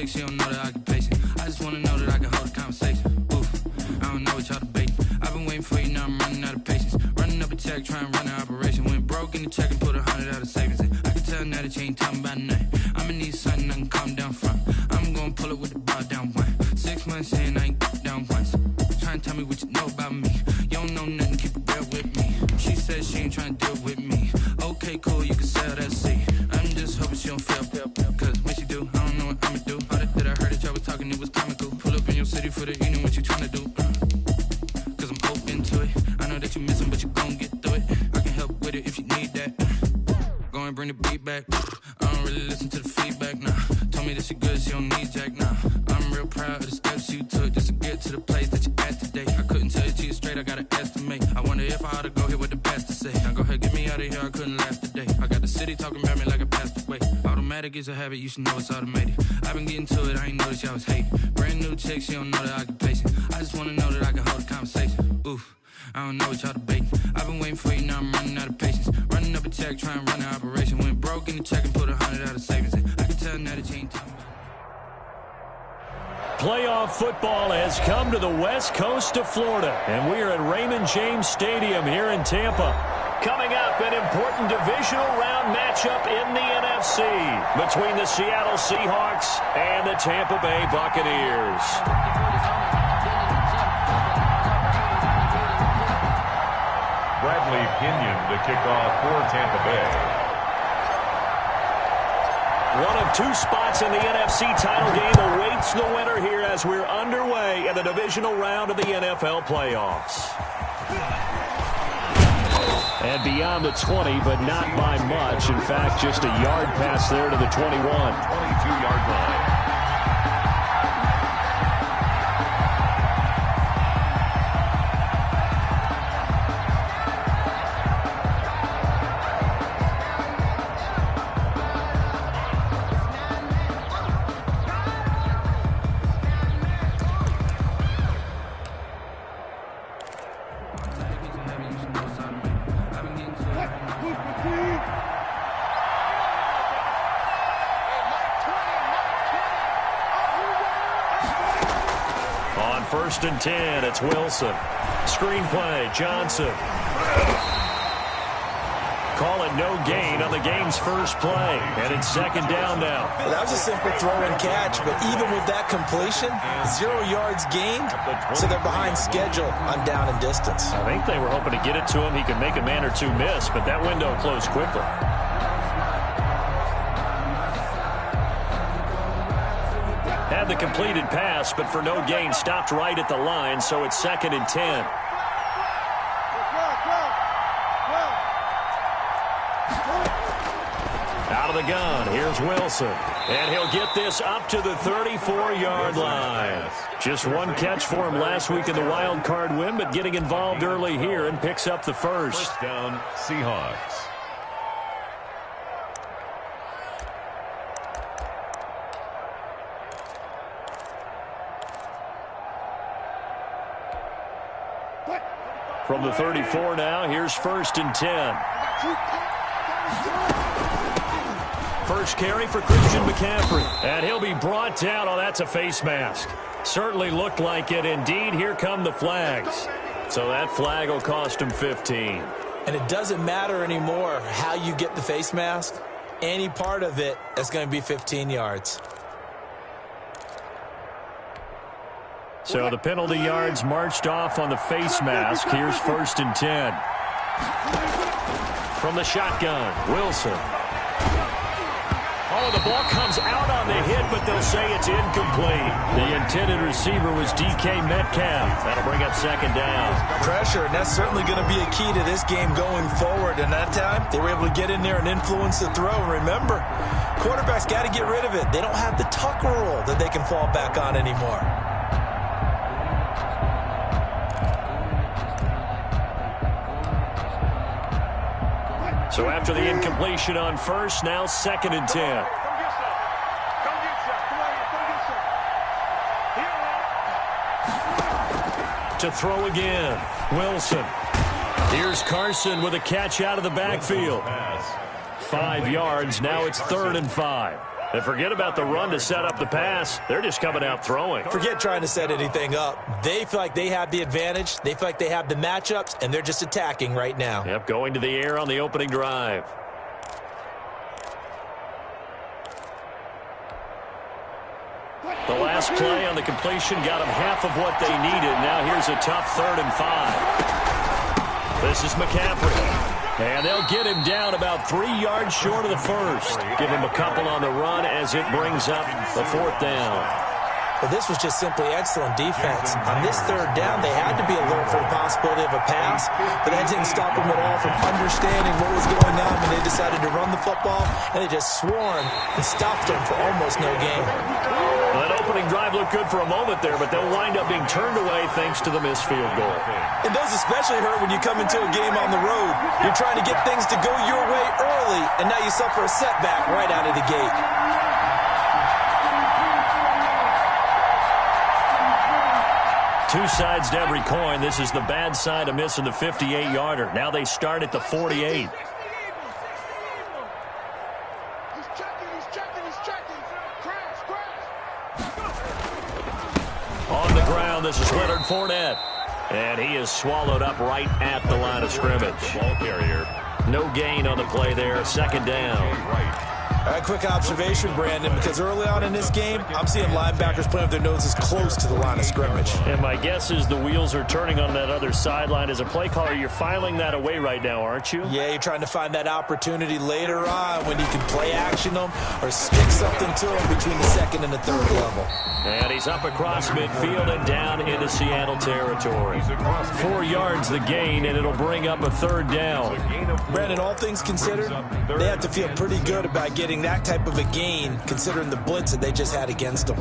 text, she don't know that I can pace it. I just wanna know that I can hold a conversation. Oof, I don't know what y'all debating. I've been waiting for you, now I'm running out of patience. Running up a check, trying to run an operation. Went broke in the check and put 100 out of savings in. I can tell now that you ain't talking about nothing. I'ma need something I can calm down from. I'm gonna pull it with the bar down one. 6 months in, I ain't down once. Trying to tell me what you know about me. You don't know nothing, keep it real with me. She said she ain't trying to deal with me. Okay, cool, you can sell that seat. I'm just hoping she don't fail. Cause when she do, I don't know what I'ma do. All that I heard that y'all was talking, it was comical. Pull up in your city for the evening, what you trying to do? Cause I'm open to it. I know that you missing, but you gon' get through it. I can help with it if you need that. Go and bring the beat back. I don't really listen to the feedback, nah. Told me that she good, she don't need jack, nah. I'm real proud of the steps you took just to get to the place that you at today. I couldn't tell it to you straight, I gotta estimate. I wonder if I ought to go here with the pastor say. Now go ahead, get me out of here, I couldn't last today. I got the city talking about me like I passed away. Automatic is a habit, you should know it's automated. I've been getting to it, I ain't noticed y'all was hating. Brand new chick, she don't know that I can pace it. I just wanna know that I can hold a conversation. Oof, I don't know what y'all debating. I've been waiting for you, now I'm running out of patience. Running up a check, trying to run an operation. Went broke in the check and put 100 out of savings in. I can tell now that you ain't talking about. Playoff football has come to the west coast of Florida, and we are at Raymond James Stadium here in Tampa. Coming up, an important divisional round matchup in the NFC between the Seattle Seahawks and the Tampa Bay Buccaneers. Bradley Pinion to kick off for Tampa Bay. One of two spots in the NFC title game awaits the winner here as we're underway in the divisional round of the NFL playoffs. And beyond the 20, but not by much. In fact, just a yard pass there to the 21. 22-yard line. First and 10, it's Wilson. Screenplay, Johnson. Call it no gain on the game's first play. And it's second down now. Well, that was a simple throw and catch, but even with that completion, 0 yards gained, so they're behind schedule on down and distance. I think they were hoping to get it to him. He could make a man or two miss, but that window closed quickly. Had the completed pass, but for no gain, stopped right at the line, so it's second and 10. Out of the gun, here's Wilson. And he'll get this up to the 34-yard line. Just one catch for him last week in the wild card win, but getting involved early here and picks up the first. First down, Seahawks. From the 34 now, here's first and 10. First carry for Christian McCaffrey. And he'll be brought down. Oh, that's a face mask. Certainly looked like it. Indeed, here come the flags. So that flag will cost him 15. And it doesn't matter anymore how you get the face mask. Any part of it is going to be 15 yards. So the penalty yards marched off on the face mask. Here's first and 10. From the shotgun, Wilson. Oh, the ball comes out on the hit, but they'll say it's incomplete. The intended receiver was DK Metcalf. That'll bring up second down. Pressure, and that's certainly going to be a key to this game going forward. And that time, they were able to get in there and influence the throw. And remember, quarterbacks got to get rid of it. They don't have the tuck rule that they can fall back on anymore. So after the incompletion on first, now second and 10. To throw again, Wilson. Here's Carson with a catch out of the backfield. 5 yards, now it's 3rd and 5. And forget about the run to set up the pass. They're just coming out throwing. Forget trying to set anything up. They feel like they have the advantage. They feel like they have the matchups, and they're just attacking right now. Yep, going to the air on the opening drive. The last play on the completion got them half of what they needed. Now here's a tough 3rd and 5. This is McCaffrey. And they'll get him down about 3 yards short of the first. Give him a couple on the run as it brings up the 4th down. But this was just simply excellent defense. On this 3rd down, they had to be alert for the possibility of a pass, but that didn't stop them at all from understanding what was going on when they decided to run the football, and they just swarmed and stopped them for almost no gain. Well, that opening drive looked good for a moment there, but they'll wind up being turned away thanks to the missed field goal. And those especially hurt when you come into a game on the road. You're trying to get things to go your way early, and now you suffer a setback right out of the gate. Two sides to every coin. This is the bad side of missing the 58-yarder. Now they start at the 48. On the ground, this is Leonard Fournette. And he is swallowed up right at the line of scrimmage. Ball carrier. No gain on the play there. 2nd down. Quick observation, Brandon, because early on in this game, I'm seeing linebackers playing with their noses close to the line of scrimmage. And my guess is the wheels are turning on that other sideline. As a play caller, you're filing that away right now, aren't you? Yeah, you're trying to find that opportunity later on when you can play action them or stick something to them between the 2nd and the 3rd level. And he's up across midfield and down into Seattle territory. 4 yards the gain, and it'll bring up a 3rd down. Brandon, all things considered, they have to feel pretty good about getting that type of a gain, considering the blitz that they just had against them.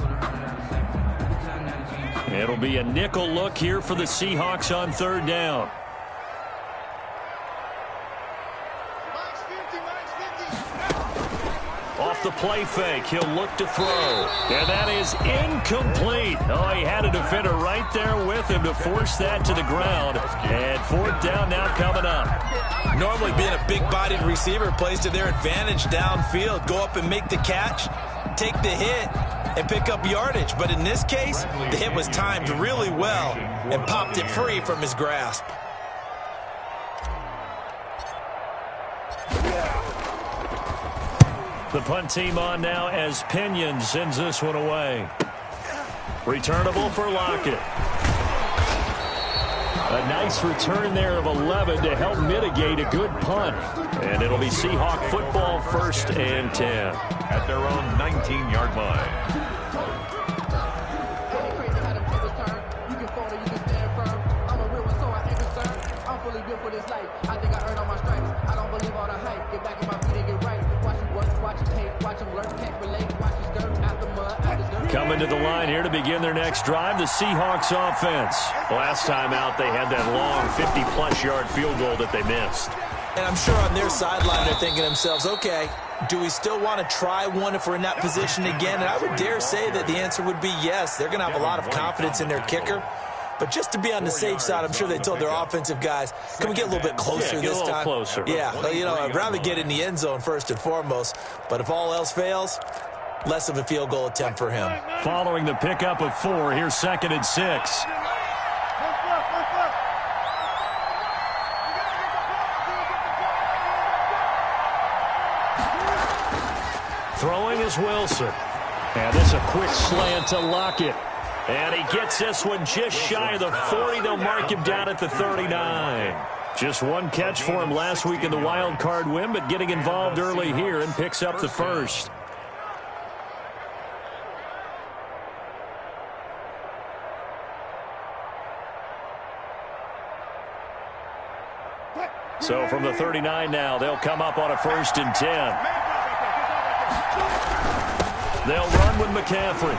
It'll be a nickel look here for the Seahawks on 3rd down. Off the play fake, he'll look to throw. And that is incomplete. Oh, he had a defender right there with him to force that to the ground. And 4th down now coming up. Normally being a big-bodied receiver plays to their advantage downfield. Go up and make the catch, take the hit, and pick up yardage. But in this case, the hit was timed really well and popped it free from his grasp. The punt team on now as Pinion sends this one away. Returnable for Lockett. A nice return there of 11 to help mitigate a good punt. And it'll be Seahawk football 1st and 10. At their own 19-yard line. Coming to the line here to begin their next drive, the Seahawks offense. Last time out, they had that long 50-plus yard field goal that they missed. And I'm sure on their sideline they're thinking to themselves, okay, do we still want to try one if we're in that position again? And I would dare say that the answer would be yes. They're going to have a lot of confidence in their kicker. But just to be on the safe side, I'm sure they told their offensive guys, can we get a little bit closer this time? A little closer. Yeah, well, you know, I'd rather get in the end zone first and foremost. But if all else fails, less of a field goal attempt for him. Following the pickup of 4, here's 2nd and 6. Throwing is Wilson. And this a quick slant to Lockett. And he gets this one just shy of the 40. They'll mark him down at the 39. Just one catch for him last week in the wild card win, but getting involved early here and picks up the 1st. So from the 39 now, they'll come up on a 1st and 10. They'll run with McCaffrey.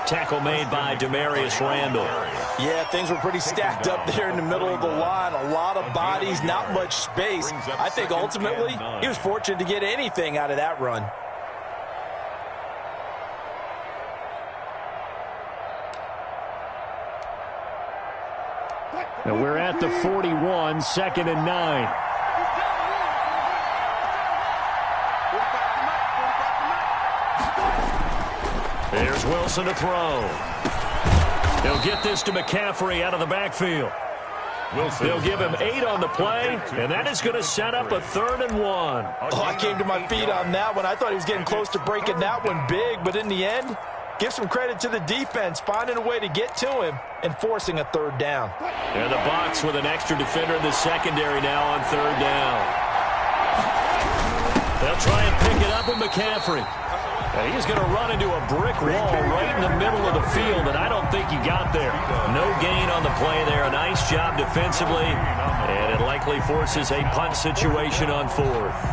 Tackle made by Demarius Randall. Yeah, things were pretty stacked up there in the middle of the line. A lot of bodies, not much space. I think ultimately he was fortunate to get anything out of that run. And we're at the 41, 2nd and 9. Here's Wilson to throw. He'll get this to McCaffrey out of the backfield. They'll give him 8 on the play, and that is going to set up a 3rd and 1. Oh, I came to my feet on that one. I thought he was getting close to breaking that one big, but in the end, give some credit to the defense, finding a way to get to him and forcing a 3rd down. And the Bucs with an extra defender in the secondary now on 3rd down. They'll try and pick it up with McCaffrey. And he's going to run into a brick wall right in the middle of the field, and I don't think he got there. No gain on the play there. A nice job defensively, and it likely forces a punt situation on 4th.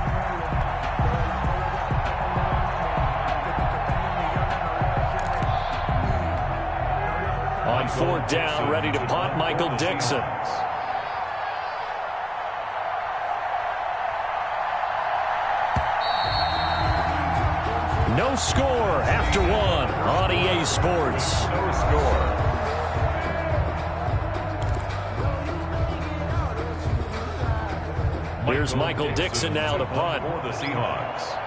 On 4th down, ready to punt, Michael Dixon. No score after 1 on EA Sports. No score. Here's Michael Dixon now to punt. For the Seahawks.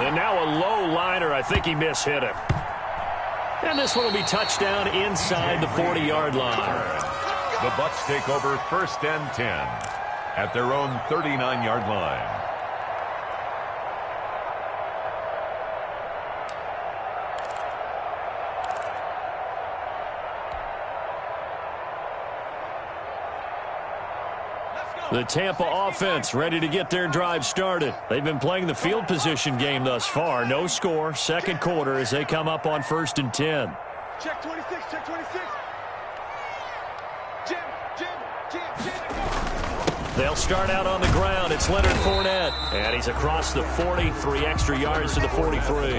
And now a low liner. I think he mishit it. And this one will be touchdown inside the 40-yard line. The Bucs take over 1st and 10 at their own 39-yard line. The Tampa offense ready to get their drive started. They've been playing the field position game thus far. No score, 2nd quarter as they come up on 1st and 10. Check 26, check 26. They'll start out on the ground. It's Leonard Fournette. And he's across the 40, 3 extra yards to the 43.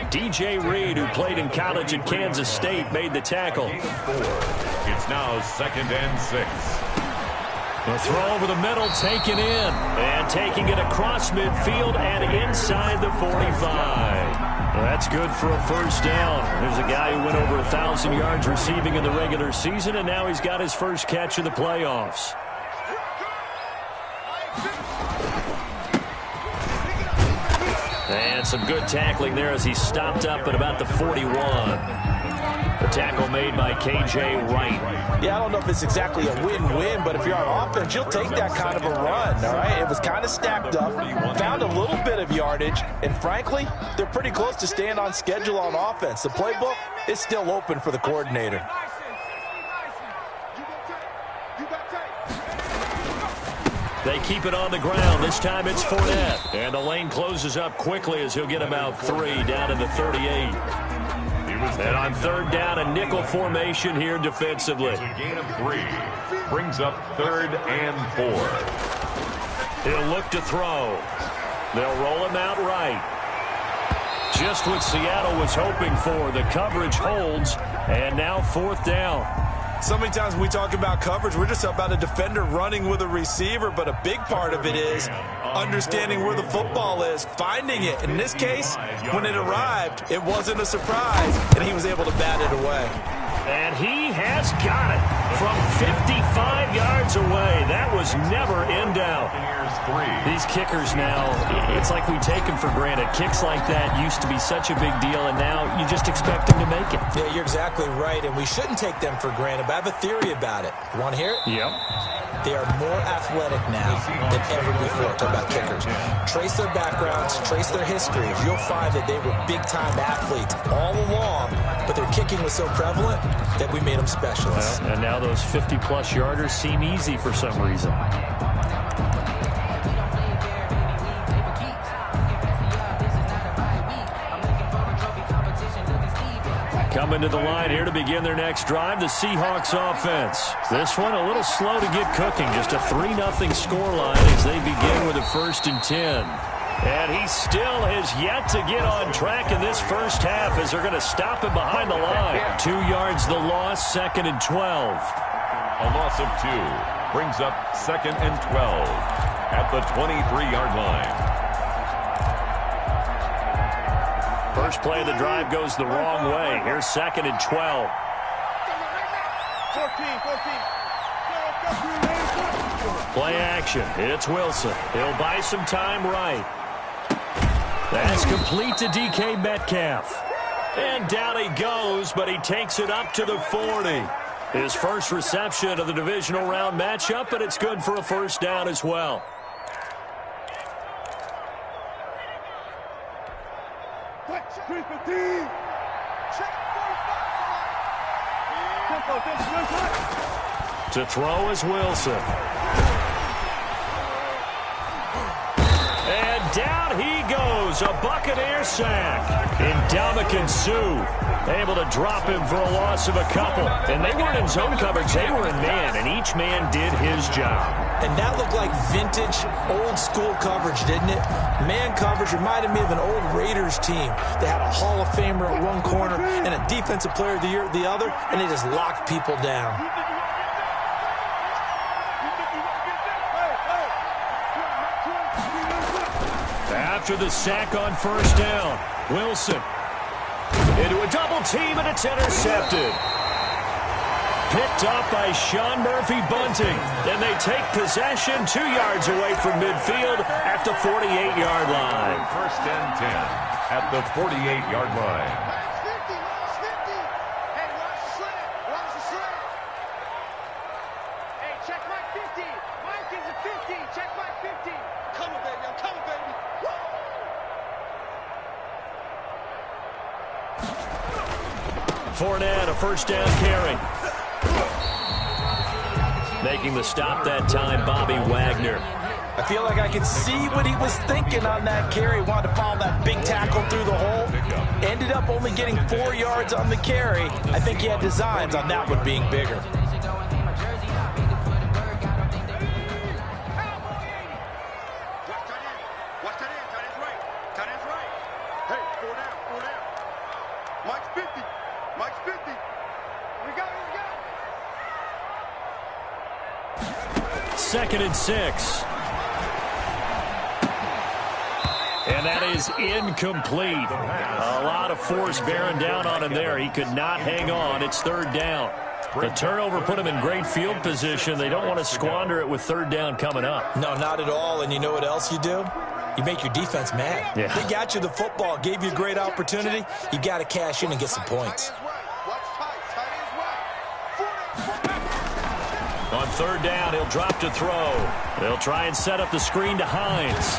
DJ Reed, who played in college at Kansas State, made the tackle. It's now 2nd and 6. The throw over the middle, taken in. And taking it across midfield and inside the 45. That's good for a 1st down. There's a guy who went over 1,000 yards receiving in the regular season, and now he's got his first catch of the playoffs. And some good tackling there as he stopped up at about the 41. The tackle made by K.J. Wright. Yeah, I don't know if it's exactly a win-win, but if you're on offense, you'll take that kind of a run, all right? It was kind of stacked up, found a little bit of yardage, and frankly, they're pretty close to staying on schedule on offense. The playbook is still open for the coordinator. They keep it on the ground. This time it's Fournette. And the lane closes up quickly as he'll get about 3 down to the 38. And on 3rd down, a nickel formation here defensively. It's a gain of 3. Brings up 3rd and 4. He'll look to throw. They'll roll him out right. Just what Seattle was hoping for. The coverage holds. And now 4th down. So many times when we talk about coverage, we're just about a defender running with a receiver, but a big part of it is understanding where the football is, finding it. In this case, when it arrived, it wasn't a surprise, and he was able to bat it away. And he has got it from 55 yards away. That was never in doubt. These kickers now, it's like we take them for granted. Kicks like that used to be such a big deal, and now you just expect them to make it. Yeah, you're exactly right, and we shouldn't take them for granted, but I have a theory about it. You want to hear it? Yep. They are more athletic now than ever before. Talk about kickers. Trace their backgrounds, trace their histories. You'll find that they were big-time athletes all along, but their kicking was so prevalent that we made them specialists. Well, and now those 50-plus yarders seem easy for some reason. Coming to the line here to begin their next drive, the Seahawks offense. This one a little slow to get cooking. Just a 3-0 scoreline as they begin with a 1st and 10. And he still has yet to get on track in this first half as they're going to stop him behind the line. 2 yards the loss, 2nd and 12. A loss of 2 brings up 2nd and 12 at the 23-yard line. First play of the drive goes the wrong way. Here's 2nd and 12. Play action. It's Wilson. He'll buy some time right. That's complete to DK Metcalf. And down he goes, but he takes it up to the 40. His first reception of the divisional round matchup, but it's good for a first down as well. To throw is Wilson. And down he goes, a Buccaneer sack. Ndamukong Suh able to drop him for a loss of a couple. And they weren't in zone coverage, they were in man, and each man did his job. And that looked like vintage, old-school coverage, didn't it? Man coverage reminded me of an old Raiders team. They had a Hall of Famer at one corner and a Defensive Player of the Year at the other, and they just locked people down. After the sack on first down, Wilson into a double team, and it's intercepted. Picked up by Sean Murphy-Bunting. Then they take possession 2 yards away from midfield at the 48-yard line. First and 10 at the 48-yard line. Hey, check my 50. Mike is a 50. Check my 50. Come on, baby. I'm coming, baby. Fournette, a first down carry. Making the stop that time, Bobby Wagner. I feel like I could see what he was thinking on that carry. Wanted to follow that big tackle through the hole. Ended up only getting 4 yards on the carry. I think he had designs on that one being bigger. Mike's 50. Mike's 50. We got it. Second and 6. And that is incomplete. A lot of force bearing down on him there. He could not hang on. It's third down. The turnover put him in great field position. They don't want to squander it with third down coming up. No, not at all. And you know what else you do? You make your defense mad. Yeah. They got you the football, gave you a great opportunity. You got to cash in and get some points. On third down, he'll drop to throw. They'll try and set up the screen to Hines.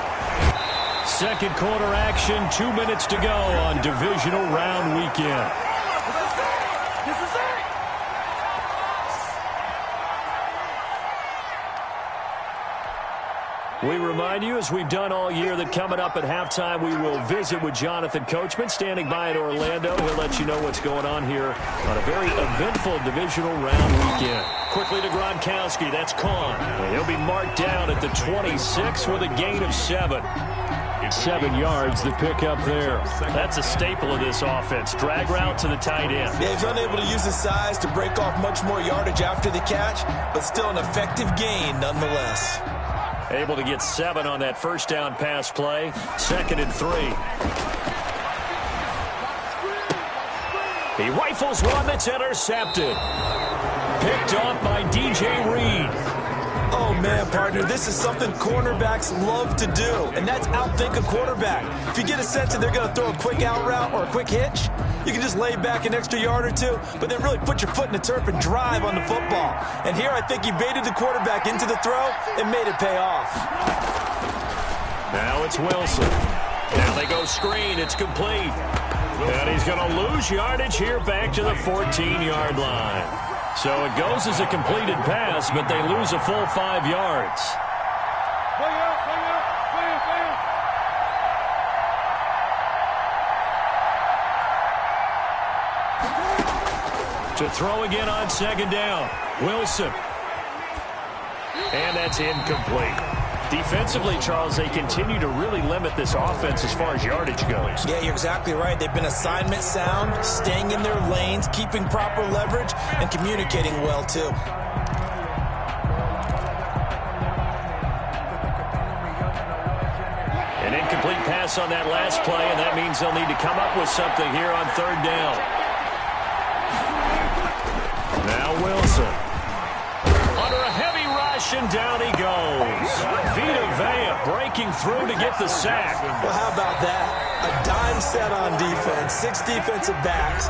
Second quarter action, 2 minutes to go on divisional round weekend. This is it. We remind you, as we've done all year, that coming up at halftime, we will visit with Jonathan Coachman, standing by in Orlando. He'll let you know what's going on here on a very eventful divisional round weekend. Quickly to Gronkowski. That's Kahn. He'll be marked down at the 26 with a gain of 7. 7 yards, the pick up there. That's a staple of this offense. Drag route to the tight end. Yeah, he's unable to use his size to break off much more yardage after the catch, but still an effective gain nonetheless. Able to get 7 on that first down pass play. Second and 3. He rifles one that's intercepted. Picked off by DJ Reed. Oh, man, partner, this is something cornerbacks love to do, and that's outthink a quarterback. If you get a sense that they're going to throw a quick out route or a quick hitch, you can just lay back an extra yard or two, but then really put your foot in the turf and drive on the football. And here I think he baited the quarterback into the throw and made it pay off. Now it's Wilson. Now they go screen. It's complete. And he's going to lose yardage here back to the 14-yard line. So it goes as a completed pass, but they lose a full 5 yards. To throw again on second down. Wilson. And that's incomplete. Defensively, Charles, they continue to really limit this offense as far as yardage goes. Yeah, you're exactly right. They've been assignment sound, staying in their lanes, keeping proper leverage, and communicating well, too. An incomplete pass on that last play, and that means they'll need to come up with something here on third down. Now Wilson. Under a heavy rush, possession. Down he goes. Vita Vea breaking through to get the sack. Well, how about that? A dime set on defense, 6 defensive backs.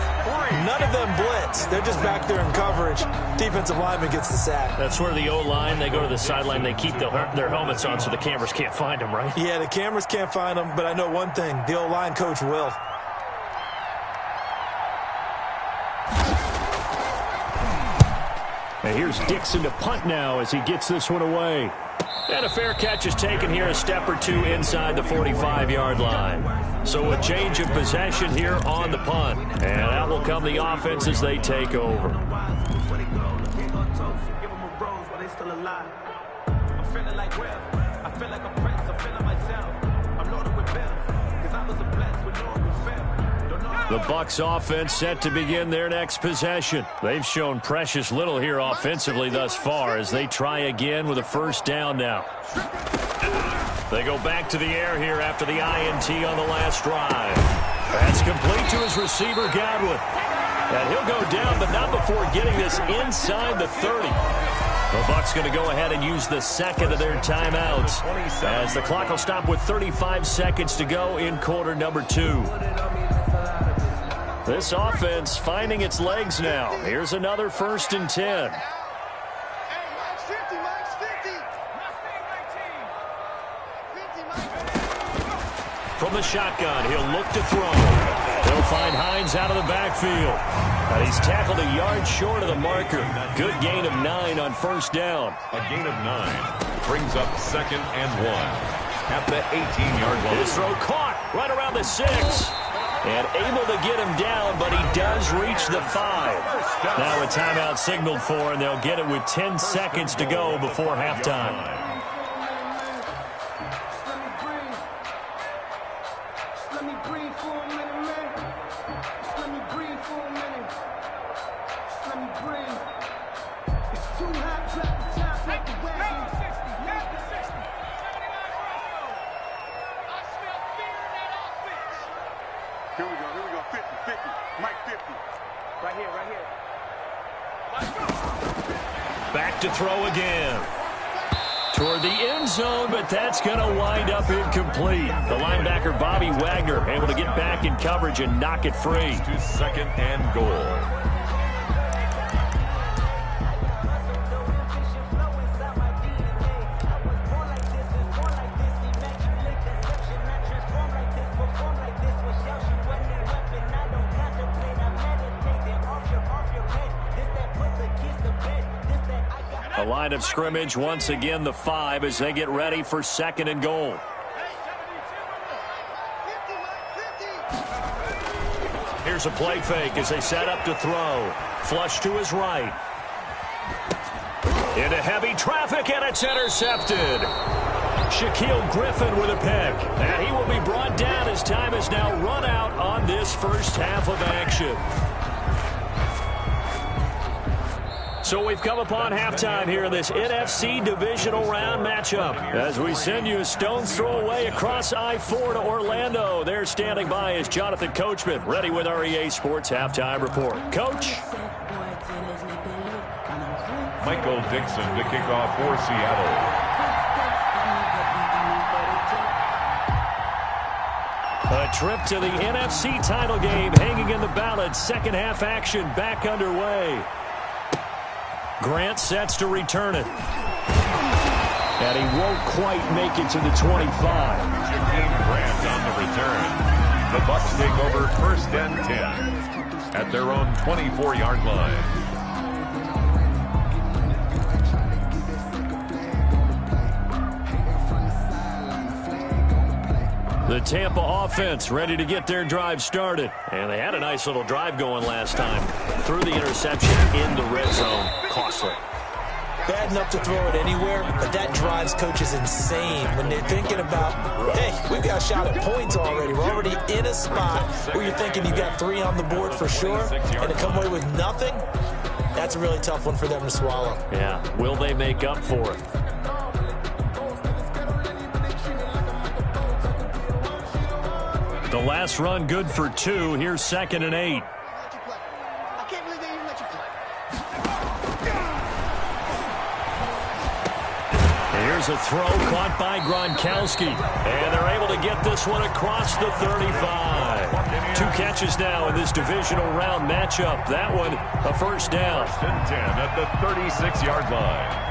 None of them blitz. They're just back there in coverage. Defensive lineman gets the sack. That's where the O-line, they go to the sideline, they keep their helmets on so the cameras can't find them, right? Yeah, the cameras can't find them, but I know one thing. The O-line coach will. And here's Dixon to punt now as he gets this one away. And a fair catch is taken here, a step or two inside the 45-yard line. So a change of possession here on the punt. And out will come the offense as they take over. The Bucs offense set to begin their next possession. They've shown precious little here offensively thus far as they try again with a first down now. They go back to the air here after the INT on the last drive. That's complete to his receiver, Godwin. And he'll go down, but not before getting this inside the 30. The Bucs going to go ahead and use the second of their timeouts as the clock will stop with 35 seconds to go in quarter number 2. This offense finding its legs now. Here's another 1st and 10. From the shotgun, he'll look to throw. He'll find Hines out of the backfield. And he's tackled a yard short of the marker. Good gain of 9 on first down. A gain of 9 brings up 2nd and 1 at the 18-yard line. His throw caught right around the 6. And able to get him down, but he does reach the 5. Now a timeout signaled for, and they'll get it with 10 seconds to go before halftime. Here we go, 50, 50, Mike 50. Right here. Back to throw again. Toward the end zone, but that's going to wind up incomplete. The linebacker, Bobby Wagner, able to get back in coverage and knock it free. To 2nd and goal. The line of scrimmage, once again, the 5 as they get ready for 2nd and goal. Here's a play fake as they set up to throw. Flush to his right. Into heavy traffic, and it's intercepted. Shaquille Griffin with a pick. And he will be brought down as time is now run out on this first half of action. So we've come upon halftime here in this NFC divisional round matchup. As we send you a stone's throw away across I-4 to Orlando. There standing by is Jonathan Coachman, ready with our EA Sports Halftime Report. Coach? Michael Dixon to kick off for Seattle. A trip to the NFC title game hanging in the balance. Second half action back underway. Grant sets to return it. And he won't quite make it to the 25. Jakeem Grant on the return. The Bucs take over 1st and 10 at their own 24-yard line. The Tampa offense ready to get their drive started. And they had a nice little drive going last time. Threw the interception in the red zone. Costly. Bad enough to throw it anywhere, but that drives coaches insane when they're thinking about, hey, we've got a shot at points already. We're already in a spot where you're thinking you got 3 on the board for sure, and to come away with nothing, that's a really tough one for them to swallow. Yeah, will they make up for it? The last run good for 2. Here's 2nd and 8. I can't believe they even let you play. There's a throw caught by Gronkowski. And they're able to get this one across the 35. 2 catches now in this divisional round matchup. That one, a first down. First and 10 at the 36-yard line.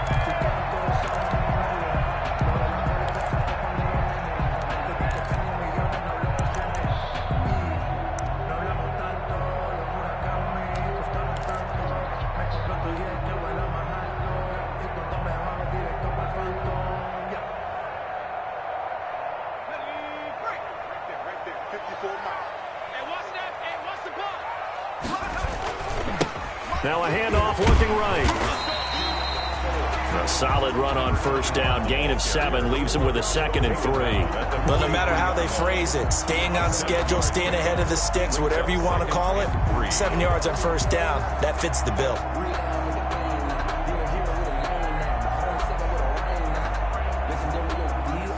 Now a handoff looking right. A solid run on first down. Gain of 7 leaves him with a 2nd and 3. But no matter how they phrase it, staying on schedule, staying ahead of the sticks, whatever you want to call it, 7 yards on first down, that fits the bill.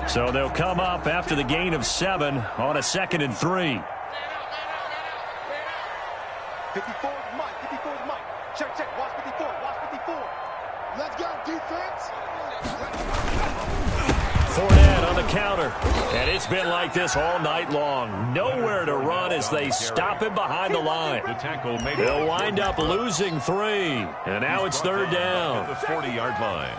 So they'll come up after the gain of 7 on a 2nd and 3. 54 is Mike. 54 is Mike. Check, check. Watch 54. Watch 54. Let's go, defense. Fournette on the counter. And it's been like this all night long. Nowhere to run as they stop him behind the line. The tackle made. They'll wind up losing 3. And now it's 3rd down. At the 40-yard line.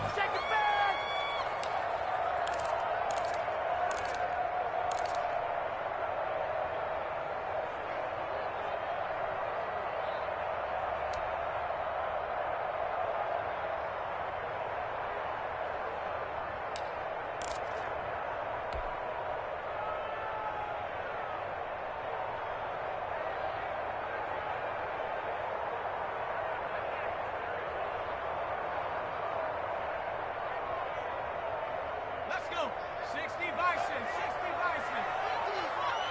Let's go. 60 Bison. 60 Bison.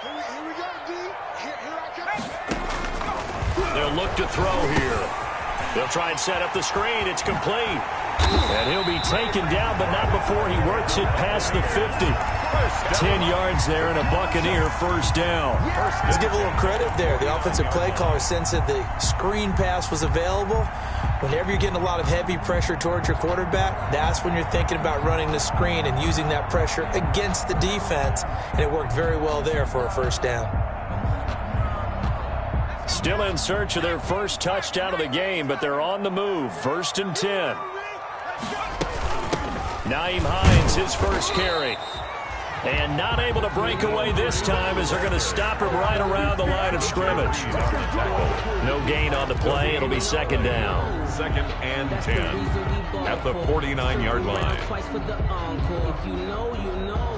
Here we go, D. Here I come. They'll look to throw here. They'll try and set up the screen. It's complete. And he'll be taken down, but not before he works it past the 50. 10 yards there and a Buccaneer first down. Let's give a little credit there. The offensive play caller sensed that the screen pass was available. Whenever you're getting a lot of heavy pressure towards your quarterback, that's when you're thinking about running the screen and using that pressure against the defense. And it worked very well there for a first down. Still in search of their first touchdown of the game, but they're on the move. 1st and 10. Nyheim Hines, his first carry. And not able to break away this time as they're going to stop him right around the line of scrimmage. No gain on the play. It'll be 2nd down. 2nd and 10 at the 49-yard line. Twice for the encore. If you know, you know.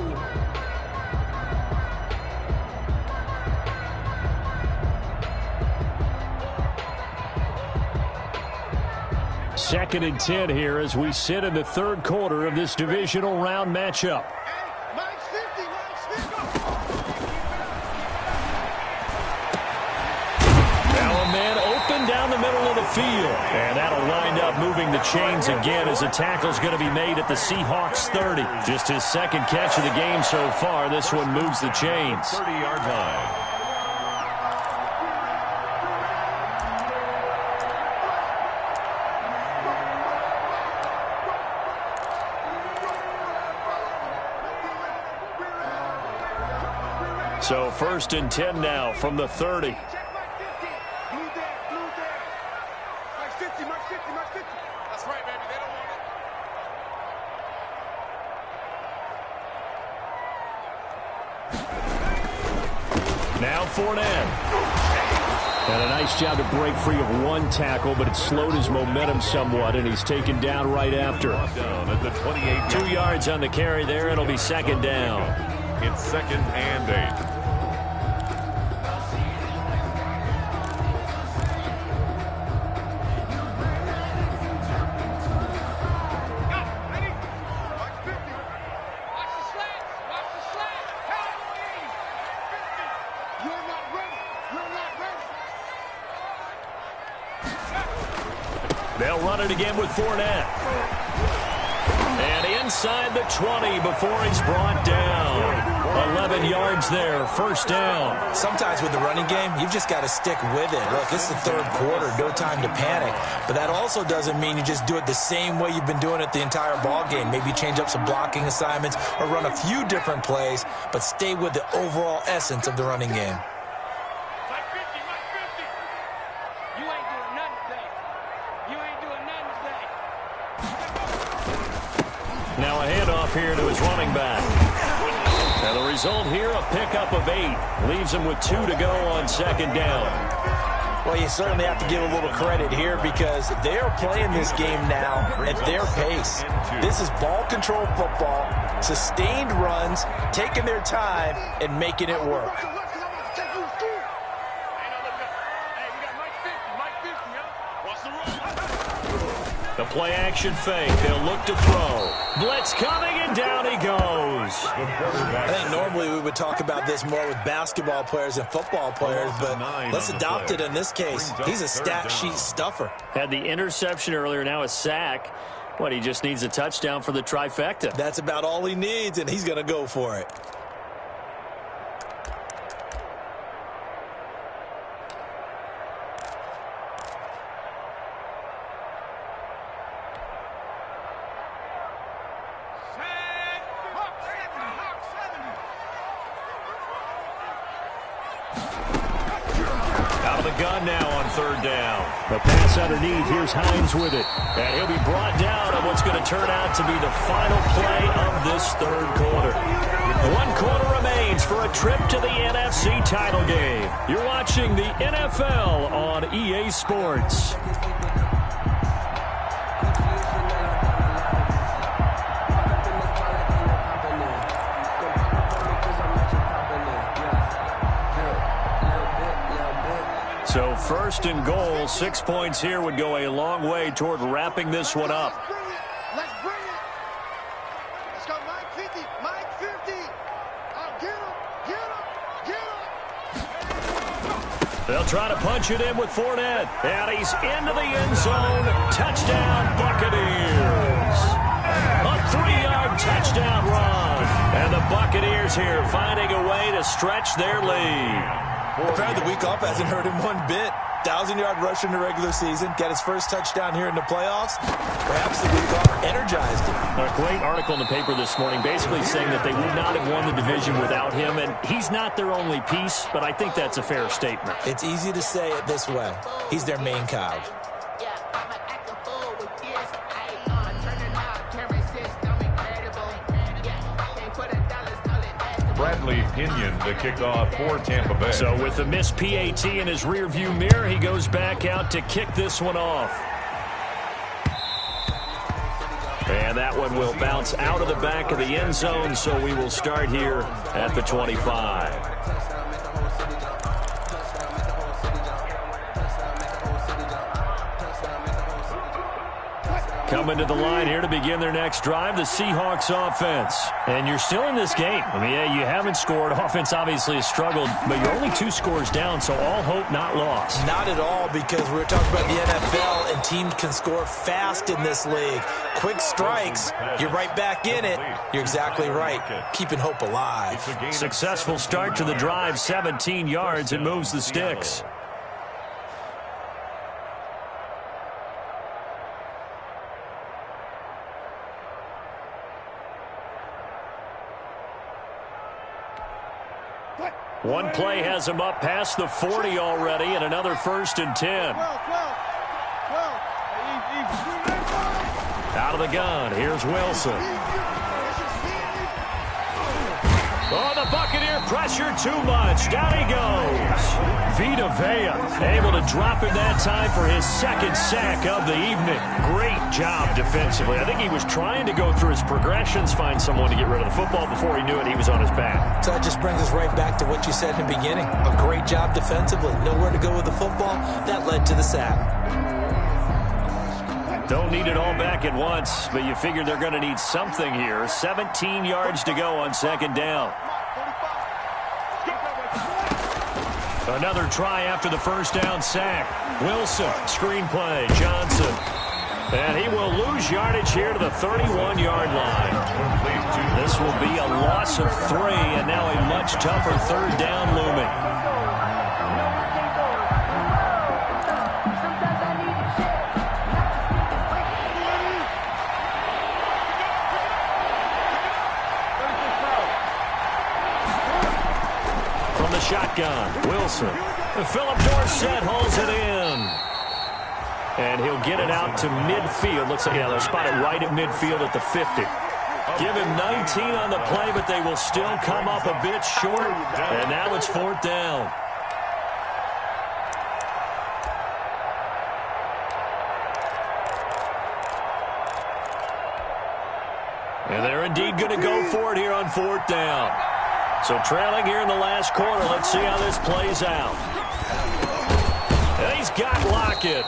2nd and 10 here as we sit in the 3rd quarter of this divisional round matchup. Mike's 50. Mike's 50. Now a man open down the middle of the field. And that'll wind up moving the chains again as a tackle's going to be made at the Seahawks 30. Just his 2nd catch of the game so far. This one moves the chains. 30-yard line. So 1st and 10 now from the 30. Check Mike 50. Blue there. Blue there. Mike's 50. Mike's 50. Mike's 50. That's right, baby. They don't want it. Now Fournette. And a nice job to break free of 1 tackle, but it slowed his momentum somewhat, and he's taken down right after. Down at the 28. 2 yards on the carry there. It'll be 2nd down. It's 2nd and 8. They'll run it again with Fournette. And inside the 20 before he's brought down. 11 yards there, first down. Sometimes with the running game, you've just got to stick with it. Look, it's the third quarter, no time to panic. But that also doesn't mean you just do it the same way you've been doing it the entire ball game. Maybe change up some blocking assignments or run a few different plays, but stay with the overall essence of the running game. Now a handoff here to his running back. And the result here, a pickup of 8. Leaves him with 2 to go on second down. Well, you certainly have to give a little credit here because they are playing this game now at their pace. This is ball control football, sustained runs, taking their time, and making it work. The play-action fake. They'll look to throw. Blitz coming, and down he goes. I think normally we would talk about this more with basketball players and football players, but let's adopt it in this case. He's a stat sheet stuffer. Had the interception earlier, now a sack. What, he just needs a touchdown for the trifecta. That's about all he needs, and he's going to go for it. Gun now on third down. The pass underneath. Here's Hines with it. And he'll be brought down on what's going to turn out to be the final play of this third quarter. 1 quarter remains for a trip to the NFC title game. You're watching the NFL on EA Sports. So first and goal, 6 points here would go a long way toward wrapping this one up. Let's bring it. Let's go, Mike 50. Mike 50. Oh, get him. They'll try to punch it in with Fournette. And he's into the end zone. Touchdown, Buccaneers. A 3-yard touchdown run. And the Buccaneers here finding a way to stretch their lead. Apparently the week off hasn't hurt him one bit. 1,000-yard rush in the regular season. Got his first touchdown here in the playoffs. Perhaps the week off energized him. A great article in the paper this morning basically saying that they would not have won the division without him. And he's not their only piece, but I think that's a fair statement. It's easy to say it this way. He's their main cog. Bradley Pinion to kick off for Tampa Bay. So with the missed PAT in his rearview mirror, he goes back out to kick this one off. And that one will bounce out of the back of the end zone, so we will start here at the 25. Coming to the line here to begin their next drive, the Seahawks offense. And you're still in this game. I mean, yeah, you haven't scored. Offense obviously has struggled, but you're only 2 scores down, so all hope not lost. Not at all, because we were talking about the NFL, and teams can score fast in this league. Quick strikes, you're right back in it. You're exactly right. Keeping hope alive. Successful start to the drive, 17 yards, and moves the sticks. One play has him up past the 40 already, and another 1st and 10. Out of the gun, here's Wilson. Oh, the Buccaneer pressure too much. Down he goes. Vita Vea able to drop him that time for his 2nd sack of the evening. Great job defensively. I think he was trying to go through his progressions, find someone to get rid of the football. Before he knew it, he was on his back. So that just brings us right back to what you said in the beginning. A great job defensively. Nowhere to go with the football. That led to the sack. Don't need it all back at once, but you figure they're going to need something here. 17 yards to go on 2nd down. Another try after the 1st down sack. Wilson, screen play, Johnson. And he will lose yardage here to the 31-yard line. This will be a loss of 3, and now a much tougher third down looming. From the shotgun, Wilson. Philip Dorsett holds it in. And he'll get it out to midfield. Looks like, yeah, they'll spot it right at midfield at the 50. Give him 19 on the play, but they will still come up a bit short. And now it's 4th down. And they're indeed going to go for it here on 4th down. So trailing here in the last quarter. Let's see how this plays out. And he's got Lockett.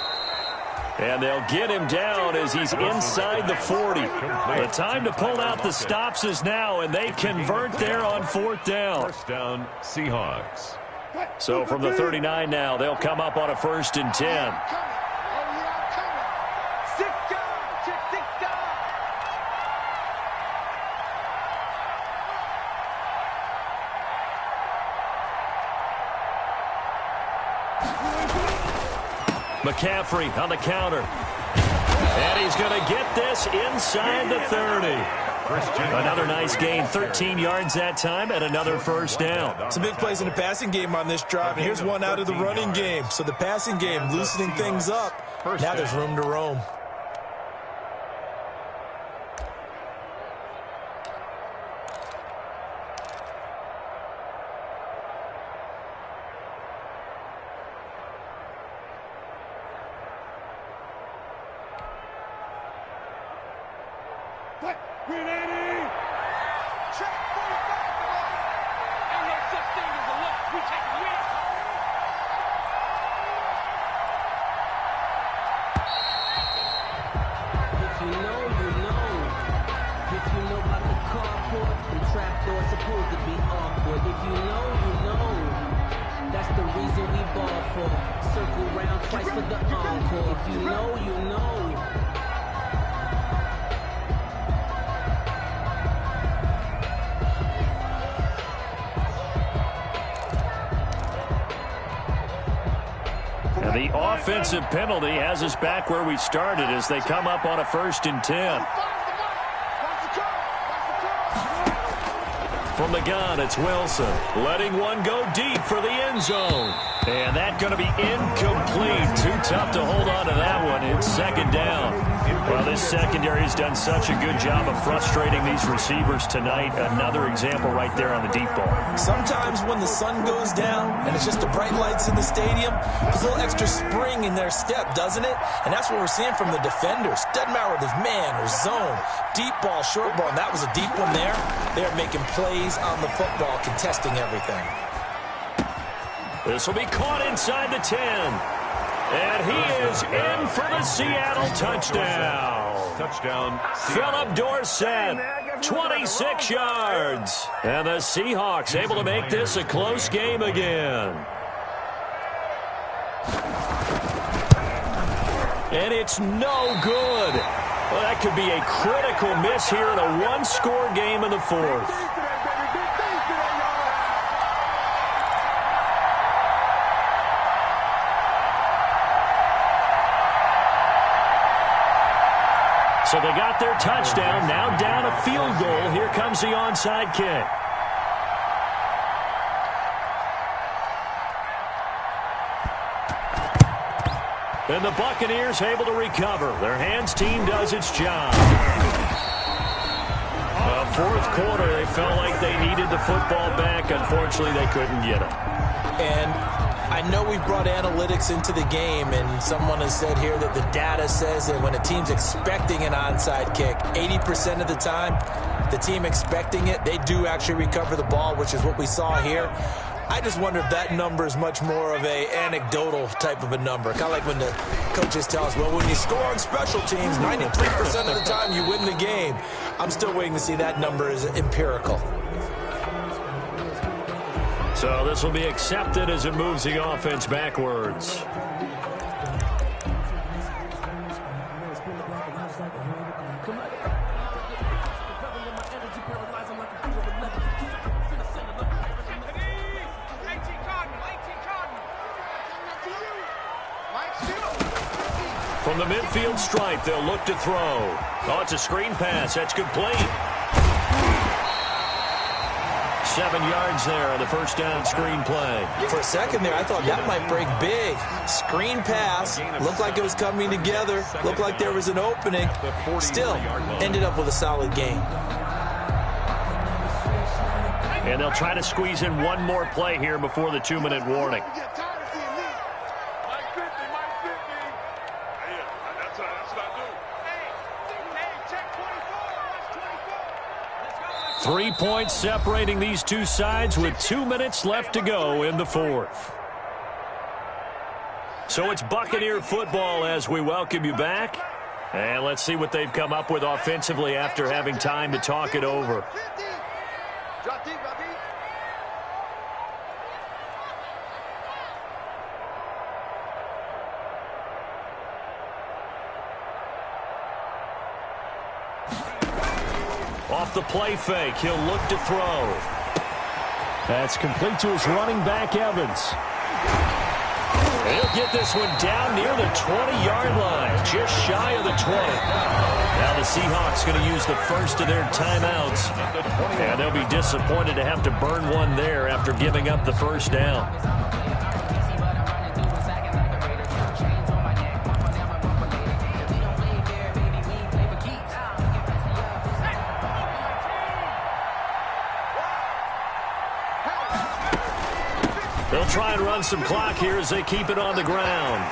And they'll get him down as he's inside the 40. The time to pull out the stops is now, and they convert there on 4th down. 1st down, Seahawks. So from the 39 now, they'll come up on a 1st and 10. McCaffrey on the counter. And he's going to get this inside the 30. Another nice gain, 13 yards that time, and another 1st down. Some big plays in the passing game on this drive, and here's one out of the running game. So the passing game loosening things up. Now there's room to roam. The offensive penalty has us back where we started as they come up on a 1st and 10. From the gun, it's Wilson. Letting one go deep for the end zone. And that's going to be incomplete. Too tough to hold on to that one. It's 2nd down. Well, this secondary's done such a good job of frustrating these receivers tonight. Another example right there on the deep ball. Sometimes when the sun goes down and it's just the bright lights in the stadium, there's a little extra spring in their step, doesn't it? And that's what we're seeing from the defenders. Doesn't matter whether it's man or zone, deep ball, short ball, and that was a deep one there. They're making plays on the football, contesting everything. This will be caught inside the 10. And he is in for the Seattle touchdown. Touchdown, Philip Dorsett, 26 yards. And the Seahawks able to make this a close game again. And it's no good. Well, that could be a critical miss here in a one-score game in the 4th. So they got their touchdown, now down a field goal. Here comes the onside kick. And the Buccaneers able to recover. Their hands team does its job. 4th quarter, they felt like they needed the football back. Unfortunately, they couldn't get it. And I know we've brought analytics into the game, and someone has said here that the data says that when a team's expecting an onside kick, 80% of the time, the team expecting it, they do actually recover the ball, which is what we saw here. I just wonder if that number is much more of a anecdotal type of a number. Kind of like when the coaches tell us, well, when you score on special teams, 93% of the time you win the game. I'm still waiting to see that number is empirical. So this will be accepted as it moves the offense backwards. From the midfield stripe, they'll look to throw. Oh, it's a screen pass. That's complete. 7 yards there on the first down screen play. For a second there, I thought that might break big. Screen pass. Looked like it was coming together. Looked like there was an opening. Still, ended up with a solid game. And they'll try to squeeze in one more play here before the 2-minute warning. 3 points separating these two sides with 2 minutes left to go in the fourth. So it's Buccaneer football as we welcome you back. And let's see what they've come up with offensively after having time to talk it over. Off the play fake, he'll look to throw. That's complete to his running back, Evans. He'll get this one down near the 20-yard line, just shy of the 20. Now the Seahawks going to use the first of their timeouts. And they'll be disappointed to have to burn one there after giving up the first down. They'll try and run some clock here as they keep it on the ground.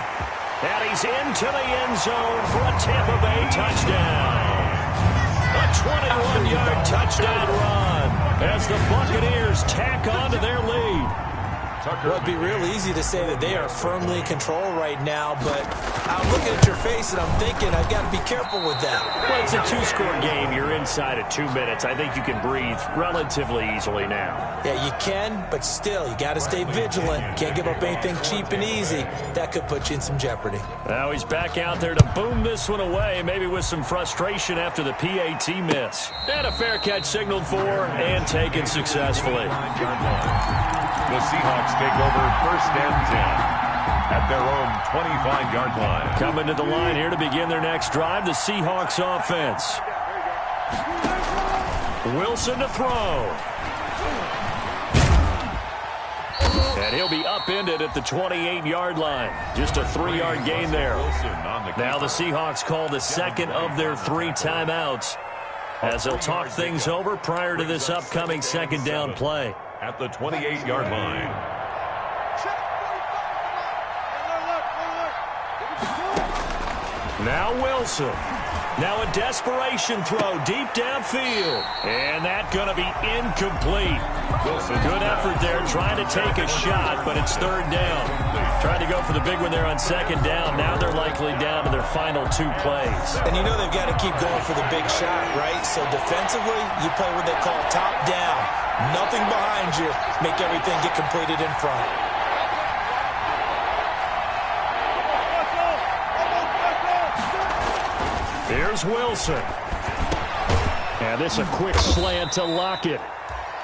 And he's into the end zone for a Tampa Bay touchdown. A 21-yard touchdown run as the Buccaneers tack on to their lead. Well, it'd be real easy to say that they are firmly in control right now, but I'm looking at your face and I'm thinking I've got to be careful with that. Well, it's a 2-score game. You're inside of 2 minutes. I think you can breathe relatively easily now. Yeah, you can, but still, you got to stay vigilant. Can't give up anything cheap and easy. That could put you in some jeopardy. Now he's back out there to boom this one away, maybe with some frustration after the PAT miss. And a fair catch signaled for and taken successfully. The Seahawks take over first and 10 at their own 25-yard line. Coming to the line here to begin their next drive, the Seahawks offense. Wilson to throw. And he'll be upended at the 28-yard line. Just a 3-yard gain there. Now the Seahawks call the second of their 3 timeouts as they'll talk things over prior to this upcoming second down play. At the 28-yard line. Now Wilson. Now a desperation throw deep downfield. And that's going to be incomplete. Good effort there trying to take a shot, but it's third down. Tried to go for the big one there on second down. Now they're likely down to their final 2 plays. And you know they've got to keep going for the big shot, right? So defensively, you play what they call top down. Nothing behind you. Make everything get completed in front. Here's Wilson. And this a quick slant to Lockett.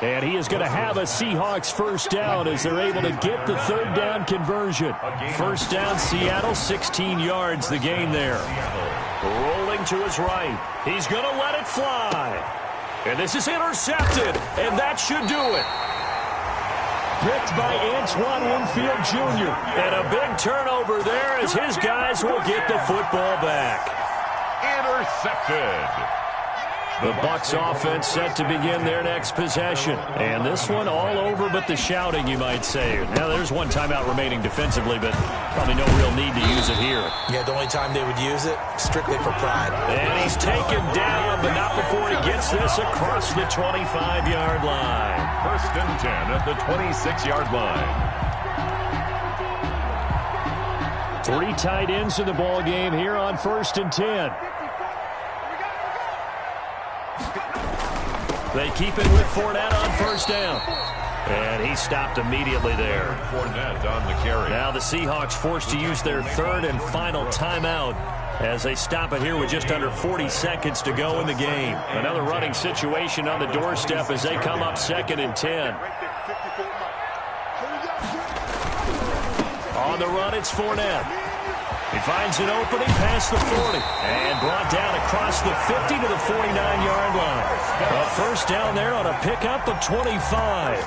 And he is going to have a Seahawks first down as they're able to get the third down conversion. First down, Seattle, 16 yards the gain there. Rolling to his right. He's going to let it fly. And this is intercepted, and that should do it. Picked by Antoine Winfield Jr. And a big turnover there as his guys will get the football back. Intercepted. The Bucs offense set to begin their next possession. And this one all over but the shouting, you might say. Now, there's one timeout remaining defensively, but probably no real need to use it here. Yeah, the only time they would use it, strictly for pride. And he's taken down, but not before he gets this across the 25-yard line. First and 10 at the 26-yard line. 3 tight ends in the ball game here on first and 10. They keep it with Fournette on first down. And he stopped immediately there. Fournette on the carry. Now the Seahawks forced to use their third and final timeout as they stop it here with just under 40 seconds to go in the game. Another running situation on the doorstep as they come up second and 10. On the run, it's Fournette. He finds an opening past the 40 and brought down across the 50 to the 49-yard line. A first down there on a pickup of 25.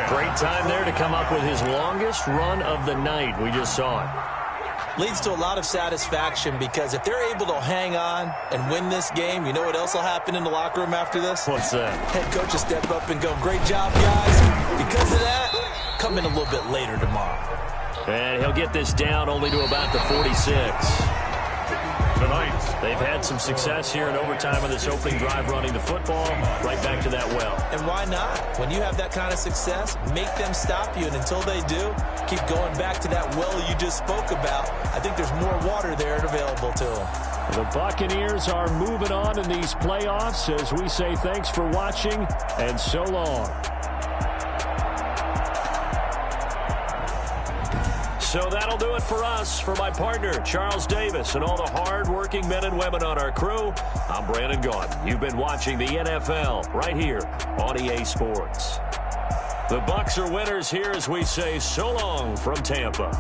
Great time there to come up with his longest run of the night. We just saw it. Leads to a lot of satisfaction because if they're able to hang on and win this game, you know what else will happen in the locker room after this? What's that? Head coach will step up and go, great job, guys. Because of that, come in a little bit later tomorrow. And he'll get this down only to about the 46. Tonight, they've had some success here in overtime on this opening drive running the football right back to that well. And why not? When you have that kind of success, make them stop you. And until they do, keep going back to that well you just spoke about. I think there's more water there available to them. The Buccaneers are moving on in these playoffs as we say thanks for watching and so long. So that'll do it for us. For my partner, Charles Davis, and all the hard-working men and women on our crew, I'm Brandon Gaudin. You've been watching the NFL right here on EA Sports. The Bucs are winners here as we say so long from Tampa.